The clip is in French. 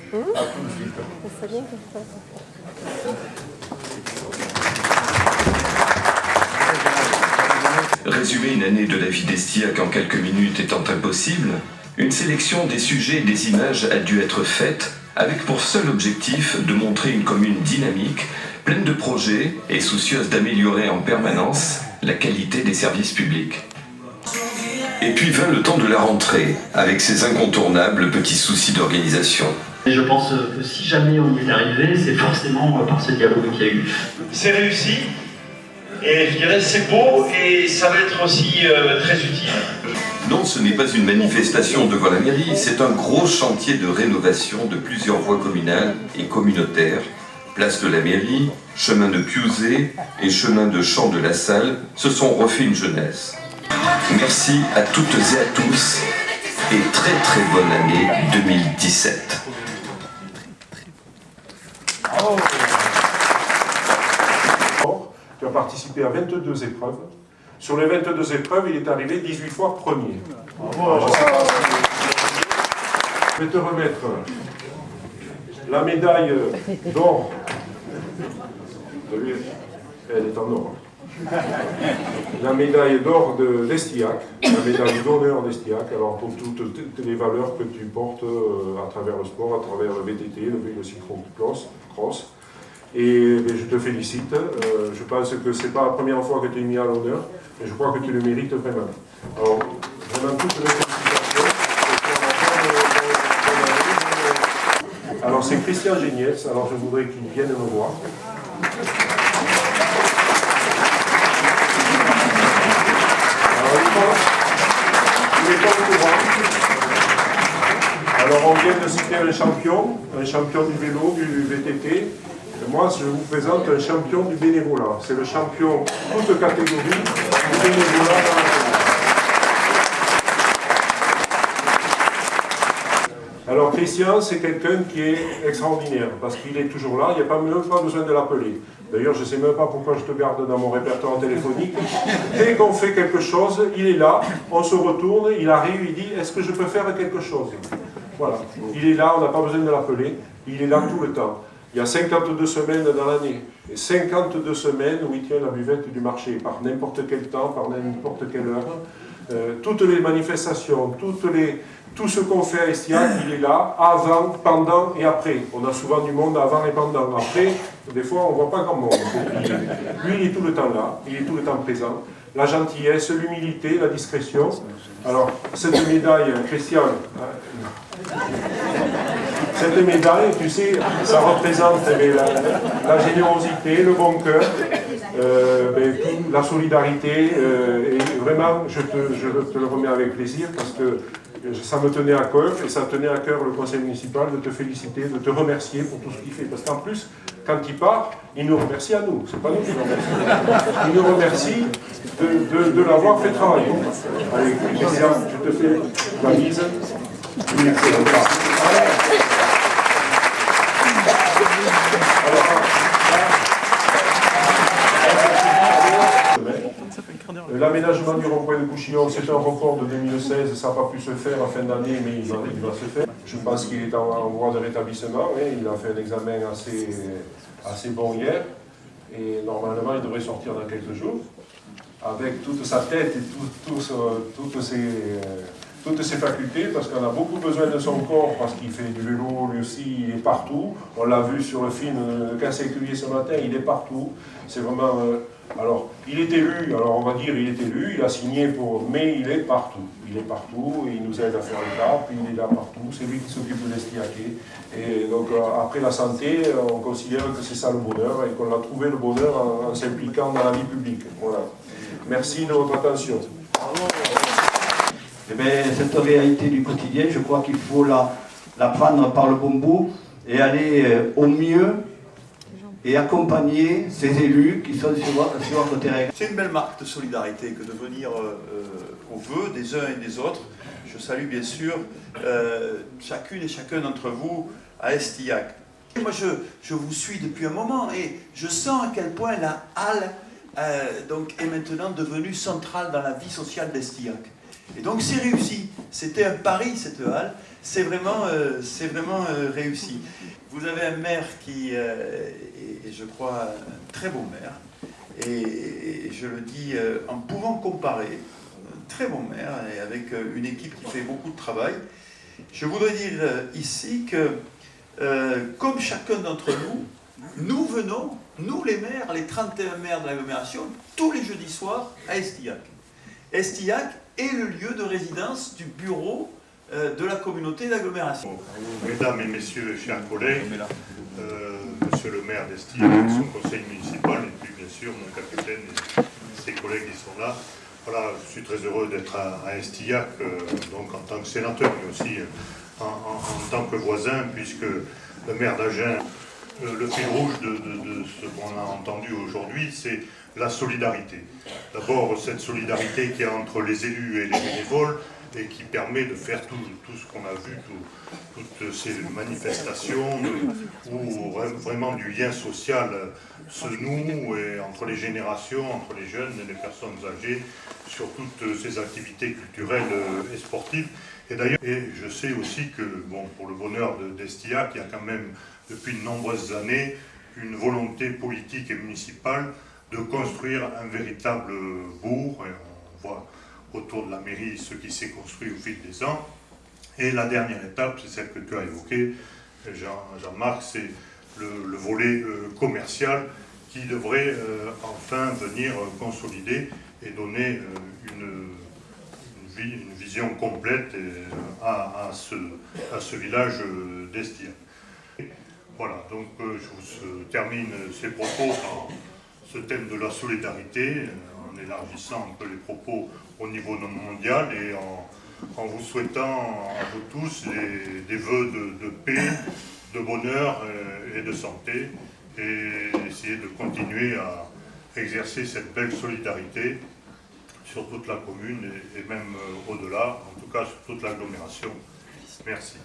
À tout de suite. C'est bien comme ça. Résumer une année de la vie d'Estillac en quelques minutes étant impossible, une sélection des sujets et des images a dû être faite avec pour seul objectif de montrer une commune dynamique, pleine de projets et soucieuse d'améliorer en permanence la qualité des services publics. Et puis vint le temps de la rentrée, avec ses incontournables petits soucis d'organisation. Et je pense que si jamais on y est arrivé, c'est forcément par ce dialogue qu'il y a eu. C'est réussi, et je dirais c'est beau, et ça va être aussi très utile. Non, ce n'est pas une manifestation devant la mairie, c'est un gros chantier de rénovation de plusieurs voies communales et communautaires. Place de la mairie, chemin de Piouzet et chemin de Champ de la Salle se sont refait une jeunesse. Merci à toutes et à tous et très très bonne année 2017. Tu as participé à 22 épreuves. Sur les 22 épreuves, il est arrivé 18 fois premier. Je vais te remettre la médaille d'or. Elle est en or. La médaille d'or d'Estillac, la médaille d'honneur d'Estillac, alors pour toutes les valeurs que tu portes à travers le sport, à travers le VTT, le cyclocross. Et je te félicite. Je pense que ce n'est pas la première fois que tu es mis à l'honneur, mais je crois que tu le mérites vraiment. Alors, vraiment toutes les félicitations. Alors, c'est Christian Géniès, alors je voudrais qu'il vienne me voir. Il est pas au courant. Alors, on vient de citer un champion du vélo, du VTT. Moi, je vous présente un champion du bénévolat. C'est le champion, toute catégorie, du bénévolat dans la commune. Alors, Christian, c'est quelqu'un qui est extraordinaire, parce qu'il est toujours là, il n'y a même pas besoin de l'appeler. D'ailleurs, je ne sais même pas pourquoi je te garde dans mon répertoire téléphonique. Dès qu'on fait quelque chose, il est là, on se retourne, il arrive, il dit « Est-ce que je peux faire quelque chose ?» Voilà, il est là, on n'a pas besoin de l'appeler, il est là tout le temps. Il y a 52 semaines dans l'année, et 52 semaines où il tient la buvette du marché, par n'importe quel temps, par n'importe quelle heure. Toutes les manifestations, tout ce qu'on fait à Estillac, il est là, avant, pendant et après. On a souvent du monde avant et pendant. Après, des fois, on ne voit pas grand monde. Lui, il est tout le temps là, il est tout le temps présent. La gentillesse, l'humilité, la discrétion. Alors, cette médaille, Christian, cette médaille, tu sais, ça représente la générosité, le bon cœur, la solidarité. Et vraiment, je te le remets avec plaisir parce que ça me tenait à cœur, et ça tenait à cœur le conseil municipal de te féliciter, de te remercier pour tout ce qu'il fait. Parce qu'en plus, quand il part, il nous remercie à nous. C'est pas nous qui le remercions. Il nous remercie de l'avoir fait travailler. Allez, Christian, je te fais la mise. Oui, l'aménagement du rond-point de Couchillon, c'est un report de 2016, ça n'a pas pu se faire en fin d'année, mais il va se faire. Je pense qu'il est en voie de rétablissement, hein. Il a fait un examen assez bon hier, et normalement il devrait sortir dans quelques jours, avec toute sa tête et toutes ses facultés, parce qu'on a beaucoup besoin de son corps, parce qu'il fait du vélo, lui aussi, il est partout. On l'a vu sur le film Cas séculier ce matin, il est partout. C'est vraiment... alors, il est élu, alors on va dire il est élu, il a signé pour... Mais il est partout. Il est partout, et il nous aide à faire le taf, il est là partout, c'est lui qui s'occupe de l'Estillaquais. Et donc, après la santé, on considère que c'est ça le bonheur, et qu'on a trouvé le bonheur en s'impliquant dans la vie publique. Voilà. Merci de votre attention. Eh bien, cette réalité du quotidien, je crois qu'il faut la prendre par le bon bout et aller au mieux et accompagner ces élus qui sont sur notre terrain. C'est une belle marque de solidarité que de venir au vœu des uns et des autres. Je salue bien sûr chacune et chacun d'entre vous à Estillac. Moi je vous suis depuis un moment et je sens à quel point la halle donc, est maintenant devenue centrale dans la vie sociale d'Estillac. Et donc c'est réussi. C'était un pari, cette halle. C'est vraiment réussi. Vous avez un maire qui est, je crois, un très bon maire. Et je le dis en pouvant comparer, un très bon maire, et avec une équipe qui fait beaucoup de travail. Je voudrais dire ici que, comme chacun d'entre nous, nous venons, nous les maires, les 31 maires de l'agglomération, tous les jeudis soirs à Estillac. Estillac est le lieu de résidence du bureau de la communauté d'agglomération. Mesdames et messieurs, chers collègues, monsieur le maire d'Estillac, son conseil municipal, et puis bien sûr mon capitaine et ses collègues qui sont là. Voilà, je suis très heureux d'être à Estillac, donc en tant que sénateur, mais aussi en tant que voisin, puisque le maire d'Agen, le fil rouge de ce qu'on a entendu aujourd'hui, c'est la solidarité. D'abord, cette solidarité qu'il y a entre les élus et les bénévoles, et qui permet de faire tout ce qu'on a vu, toutes ces manifestations, où vraiment du lien social se noue et entre les générations, entre les jeunes et les personnes âgées, sur toutes ces activités culturelles et sportives. Et d'ailleurs, je sais aussi que, bon, pour le bonheur d'Estillac, il y a quand même, depuis de nombreuses années, une volonté politique et municipale de construire un véritable bourg. Et on voit autour de la mairie ce qui s'est construit au fil des ans. Et la dernière étape, c'est celle que tu as évoquée, Jean-Marc, c'est le volet commercial qui devrait enfin venir consolider et donner une vision complète à ce village d'Estillac. Voilà, donc je termine ces propos par ce thème de la solidarité, en élargissant un peu les propos au niveau mondial et en vous souhaitant à vous tous des vœux de paix, de bonheur et de santé, et essayer de continuer à exercer cette belle solidarité sur toute la commune et même au-delà, en tout cas sur toute l'agglomération. Merci.